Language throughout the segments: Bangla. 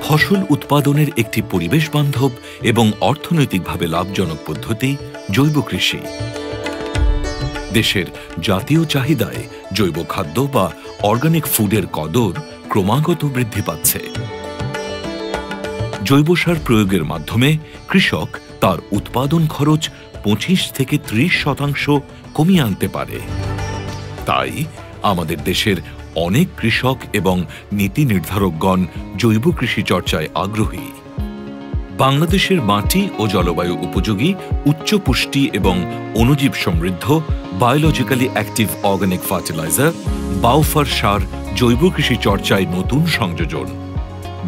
ফসল উৎপাদনের একটি পরিবেশ বান্ধব এবং অর্থনৈতিকভাবে লাভজনক পদ্ধতি জৈব কৃষি। দেশের জাতীয় চাহিদায় জৈব খাদ্য বা অর্গানিক ফুডের কদর ক্রমাগত বৃদ্ধি পাচ্ছে। জৈব সার প্রয়োগের মাধ্যমে কৃষক তার উৎপাদন খরচ 25 থেকে 30% কমিয়ে আনতে পারে। তাই আমাদের দেশের অনেক কৃষক এবং নীতি নির্ধারকগণ জৈব কৃষি চর্চায় আগ্রহী। বাংলাদেশের মাটি ও জলবায়ু উপযোগী উচ্চ পুষ্টি এবং অণুজীব সমৃদ্ধ বায়োলজিক্যালি অ্যাক্টিভ অর্গানিক ফার্টিলাইজার বায়োফার সার জৈব কৃষি চর্চায় নতুন সংযোজন।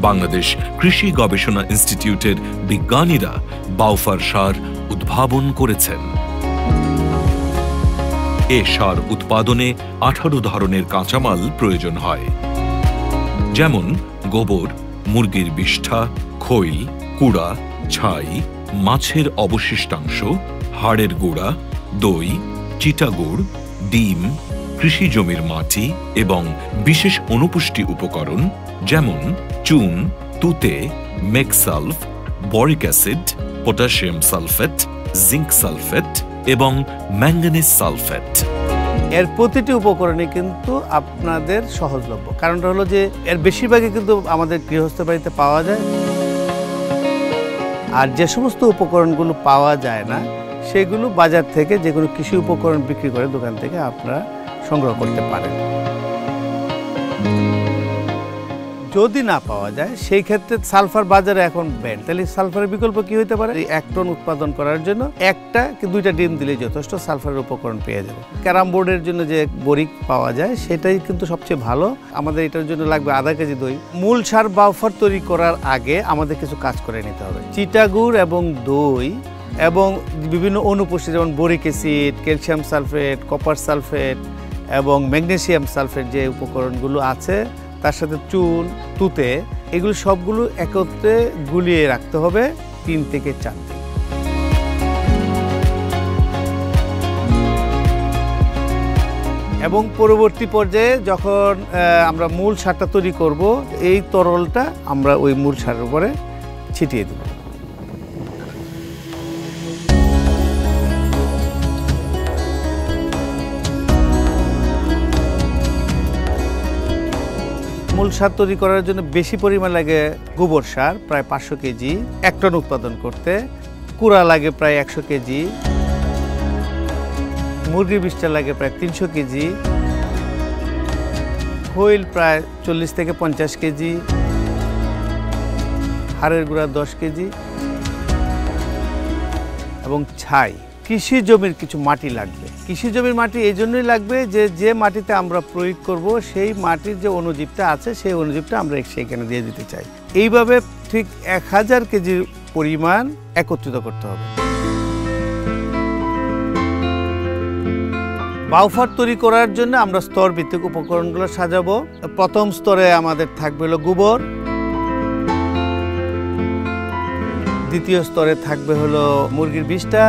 বাংলাদেশ কৃষি গবেষণা ইনস্টিটিউটের বিজ্ঞানীরা বায়োফার সার উদ্ভাবন করেছেন। এ সার উৎপাদনে 18 ধরনের কাঁচামাল প্রয়োজন হয়, যেমন গোবর, মুরগির বিষ্ঠা, খৈল, কুড়া, ছাই, মাছের অবশিষ্টাংশ, হাড়ের গুঁড়া, দই, চিটাগুড়, ডিম, কৃষি জমির মাটি এবং বিশেষ অনুপুষ্টি উপকরণ যেমন চুন, তুতে, মেকসালফ, boric acid, potassium sulphate, zinc sulphate এবং ম্যাঙ্গানিজ সালফেট। এর প্রতিটি উপকরণই কিন্তু আপনাদের সহজলভ্য। কারণটা হলো যে এর বেশিরভাগই কিন্তু আমাদের গৃহস্থ বাড়িতে পাওয়া যায়, আর যে সমস্ত উপকরণগুলো পাওয়া যায় না সেগুলো বাজার থেকে যে কোনো কৃষি উপকরণ বিক্রি করে দোকান থেকে আপনারা সংগ্রহ করতে পারেন। যদি না পাওয়া যায় সেই ক্ষেত্রে সালফার বাজারে এখন ব্যান্ড, তাহলে সালফারের বিকল্প কি হতে পারে? 1 টন উৎপাদন করার জন্য 1টা কি 2টা ডিম দিলে যথেষ্ট সালফারের উপকরণ পেয়ে যাবে। ক্যারাম বোর্ডের জন্য যে বরিক পাওয়া যায় সেটাই কিন্তু সবচেয়ে ভালো। আমাদের এটার জন্য লাগবে আধা কেজি দই। মূল সার বায়োফার তৈরি করার আগে আমাদের কিছু কাজ করে নিতে হবে। চিটাগুড় এবং দই এবং বিভিন্ন অনুপুষ্টি যেমন boric acid, calcium sulphate, copper sulphate এবং ম্যাগনেসিয়াম সালফেট যে উপকরণগুলো আছে, তার সাথে চুন, তুতে, এগুলো সবগুলো একত্রে গুলিয়ে রাখতে হবে 3 থেকে 4 দিন। এবং পরবর্তী পর্যায়ে যখন আমরা মূল সারটা তৈরি করব, এই তরলটা আমরা ওই মূল সারের উপরে ছিটিয়ে দেব। মূল সার তৈরি করার জন্য বেশি পরিমাণ লাগে গোবর সার, প্রায় 500 কেজি 1 টন উৎপাদন করতে। কুড়া লাগে প্রায় 100 কেজি, মুরগির বিষ্ঠা লাগে প্রায় 300 কেজি, খৈল প্রায় 40 থেকে 50 কেজি, হাড়ের গুঁড়া 10 কেজি এবং ছাই। কৃষি জমির কিছু মাটি লাগবে। কৃষি জমির মাটি এই জন্যই লাগবে যে মাটিতে আমরা প্রয়োগ করব সেই মাটির যে অণুজীবটা আছে সেই অণুজীবটা আমরা সেখানে দিয়ে দিতে চাই। এইভাবে ঠিক 1000 কেজির পরিমাণ একত্রিত করতে হবে। বায়োফার তৈরি করার জন্য আমরা স্তর ভিত্তিক উপকরণগুলো সাজাবো। প্রথম স্তরে আমাদের থাকবে হলো গোবর, দ্বিতীয় স্তরে থাকবে হলো মুরগির বিষ্ঠা,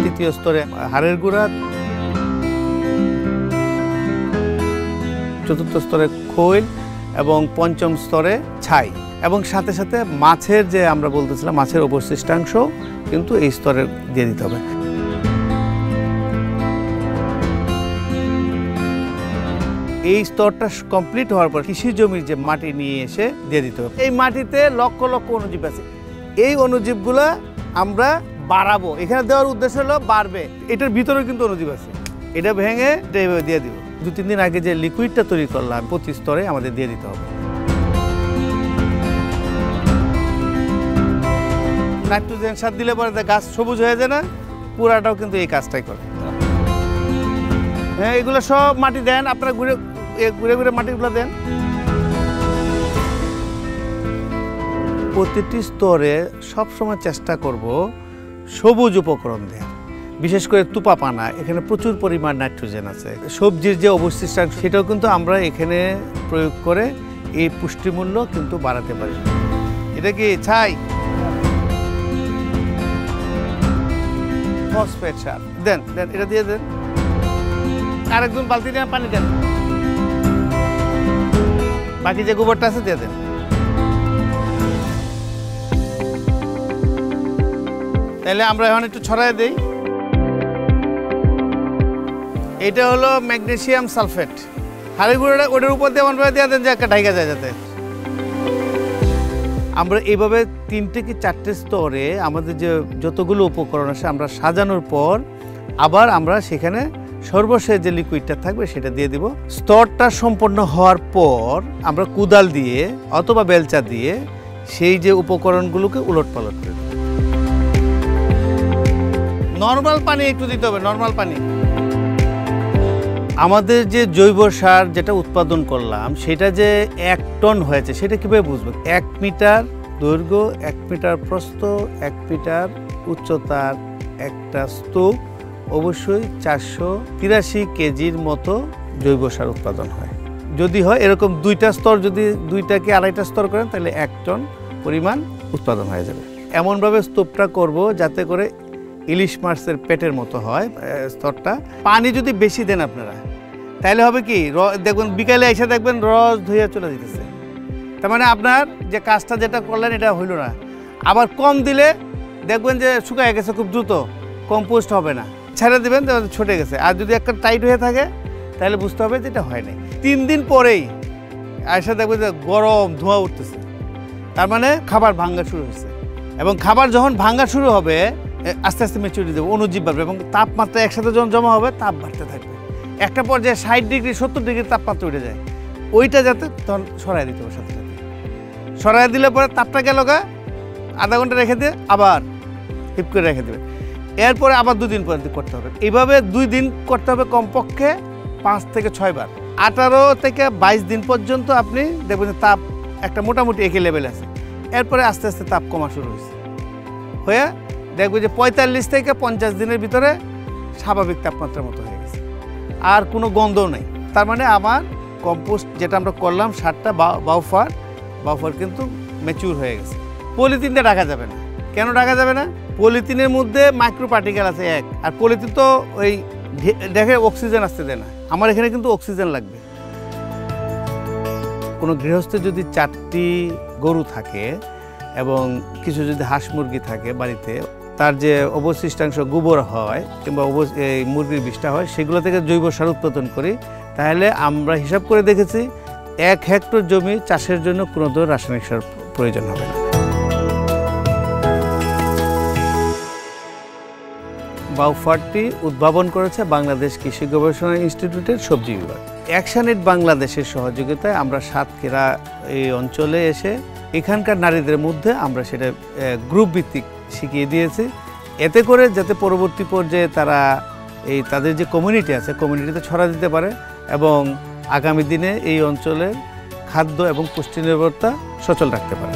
তৃতীয় স্তরে হাড়ের গুঁড়া, চতুর্থ স্তরে খৈল এবং পঞ্চম স্তরে ছাই। এবং সাথে সাথে মাছের যে আমরা বলতেছিলাম মাছের অবশিষ্টাংশ কিন্তু এই স্তরে দিয়ে দিতে হবে। এই স্তরটা কমপ্লিট হওয়ার পর কৃষি জমির যে মাটি নিয়ে এসে দিয়ে দিতে হবে। এই মাটিতে লক্ষ লক্ষ অণুজীব আছে, এই অণুজীবগুলো আমরা বাড়াবো। এখানে দেওয়ার উদ্দেশ্য হলো বাড়বে, এটার ভিতরে কিন্তু অণুজীব আছে, এটা ভেঙে এইভাবে দিয়ে দিব। 2-3 দিন আগে যে লিকুইডটা তৈরি করলাম প্রতি স্তরে আমাদের দিয়ে দিতে হবে। নাইট্রোজেন সার দিলে পরে গাছ সবুজ হয়ে যায় না, পুরাটাও কিন্তু এই কাজটাই করে। হ্যাঁ, এগুলো সব মাটি দেন, আপনারা ঘুরে ঘুরে মাটিগুলো দেন। প্রতিটি স্তরে সবসময় চেষ্টা করব সবুজ উপকরণ দেওয়া, বিশেষ করে তুপাপানা। এখানে প্রচুর পরিমাণ নাইট্রোজেন আছে। সবজির যে অবশিষ্টাংশ সেটাও কিন্তু আমরা এখানে প্রয়োগ করে এই পুষ্টিমূল্য কিন্তু বাড়াতে পারি। এটা কি ছাই, ফসফেট সার দেন, এটা দিয়ে দেন। আরেকজন বালতি দিয়ে পানি দেন। বাকি যে গোবরটা আছে দিয়ে দেন। তাহলে আমরা এখন একটু ছড়াই দিই। এটা হলো ম্যাগনেসিয়াম সালফেট। হাড়ের গুঁড়োটা ওটার উপর দিয়ে এমনভাবে দিয়ে দেন যে একটা ঢাইকা যায় যাতে। আমরা এইভাবে 3 কি 4টে স্তরে আমাদের যে যতগুলো উপকরণ আছে আমরা সাজানোর পর আবার আমরা সেখানে সর্বশেষ যে লিকুইডটা থাকবে সেটা দিয়ে দিব। স্তরটা সম্পন্ন হওয়ার পর আমরা কুদাল দিয়ে অথবা বেলচা দিয়ে সেই যে উপকরণগুলোকে উলটপালট করে দেব। নর্মাল পানি একটু দিতে হবে, নর্মাল পানি। আমাদের যে জৈব সার যেটা উৎপাদন করলাম সেটা যে 1 টন হয়েছে সেটা কীভাবে বুঝবো? 1 মিটার দৈর্ঘ্য, 1 মিটার প্রস্থ, 1 মিটার উচ্চতার একটা স্তূপ, অবশ্যই 483 কেজির মতো জৈব সার উৎপাদন হয়। যদি হয় এরকম 2টা স্তর, যদি 2টা কি 2.5টা স্তর করেন তাহলে 1 টন পরিমাণ উৎপাদন হয়ে যাবে। এমনভাবে স্তূপটা করব যাতে করে ইলিশ মাছের পেটের মতো হয় স্তরটা। পানি যদি বেশি দেন আপনারা তাহলে হবে কি, দেখবেন বিকালে এসে দেখবেন রস ধুয়ে চলে যেতেছে। তার মানে আপনার যে কাজটা যেটা করলেন এটা হইল না। আবার কম দিলে দেখবেন যে শুকায় গেছে খুব দ্রুত, কম্পোস্ট হবে না। ছেড়ে দেবেন ছুটে গেছে। আর যদি একটা টাইট হয়ে থাকে তাহলে বুঝতে হবে যে এটা হয় নাই। 3 দিন পরেই এসে দেখবেন যে গরম ধোঁয়া উঠতেছে, তার মানে খাবার ভাঙা শুরু হয়েছে। এবং খাবার যখন ভাঙা শুরু হবে আস্তে আস্তে ম্যাচুরিটি দেবে, অণুজীব বাড়বে এবং তাপমাত্রা একসাথে যখন জমা হবে তাপ বাড়তে থাকবে। একটা পর্যায়ে 60 ডিগ্রি 70 ডিগ্রি তাপমাত্রা উঠে যায়, ওইটা যাতে তখন সরাই দিতে হবে। সাথে সাথে সরাই দিলে পরে তাপটা গেল গা, আধা ঘন্টা রেখে দিয়ে আবার হিপ করে রেখে দেবে। এরপরে আবার 2 দিন পর করতে হবে। এইভাবে 2 দিন করতে হবে, কমপক্ষে 5 থেকে 6 বার। 18 থেকে 22 দিন পর্যন্ত আপনি দেখবেন যে তাপ একটা মোটামুটি একই লেভেল আছে। এরপরে আস্তে আস্তে তাপ কমা শুরু হয়েছে, হয়ে দেখবে যে 45 থেকে 50 দিনের ভিতরে স্বাভাবিক তাপমাত্রার মতো হয়ে গেছে, আর কোনো গন্ধও নেই। তার মানে আমার কম্পোস্ট যেটা আমরা করলাম সারটা বাউফার কিন্তু ম্যাচিউর হয়ে গেছে। পলিথিনটা রাখা যাবে না। কেন রাখা যাবে না? পলিথিনের মধ্যে মাইক্রো পার্টিকেল আছে এক, আর পলিথিন তো ওই দেখে অক্সিজেন আসতে দেয় না। আমার এখানে কিন্তু অক্সিজেন লাগবে। কোনো গৃহস্থে যদি 4টি গরু থাকে এবং কিছু যদি হাঁস মুরগি থাকে বাড়িতে, তার যে অবশিষ্টাংশ গোবর হয় কিংবা এই মুরগির বিষটা হয় সেগুলো থেকে জৈব সার উৎপাদন করি, তাহলে আমরা হিসাব করে দেখেছি 1 হেক্টর জমি চাষের জন্য কোনো ধরনের রাসায়নিক সার প্রয়োজন হবে না। বাউফারটি উদ্ভাবন করেছে বাংলাদেশ কৃষি গবেষণা ইনস্টিটিউটের সবজি বিভাগ। অ্যাকশন-এইড বাংলাদেশের সহযোগিতায় আমরা সাতক্ষীরা এই অঞ্চলে এসে এখানকার নারীদের মধ্যে আমরা সেটা গ্রুপ ভিত্তিক শিখিয়ে দিয়েছি, এতে করে যাতে পরবর্তী পর্যায়ে তারা তাদের যে কমিউনিটি আছে কমিউনিটিতে ছড়া দিতে পারে এবং আগামী দিনে এই অঞ্চলের খাদ্য এবং পুষ্টি নির্ভরতা সচল রাখতে পারে।